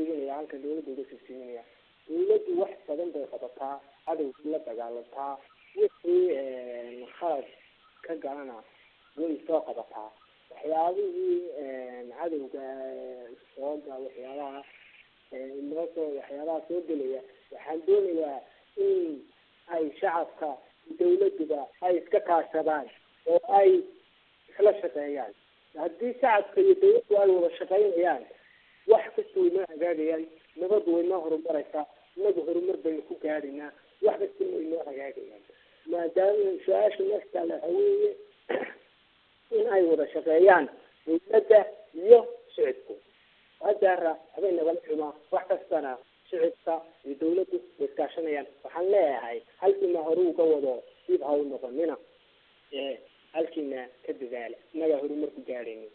jeedinaya halkan dawladda uga soo jeedinaya dawladdu wax badan bay qabataa cadowga la dagaalantaa wixii khalad ka galana way soo qabataa waxyaabihii cadowga sooga waxyaabaha waxyaabaha soo gelaya waxaan doonayaa in ay shacabka dawladduba ay iska kaashadaan oo ay isla shaqeeyaan haddii shacabka iyo dawladdu ay wada shaqeynayaan wax kasta way noo hagaagayaan nabaddu way noo horumaraysaa inagu horumar baynu ku gaadhaynaa wax kasta way noo hagaagayaan maadaama su-aasha nafta waxa weeye in ay wada shaqeeyaan dawladda iyo shicibku hadda habeen nabad xumaa wax kastana shicibka iyo dawladdu way iskaashanayaan waxaan leeyahay halkiina hore uga wado dib ha u noqonina halkiina ka dadaala inaga horumar ku gaadhaynin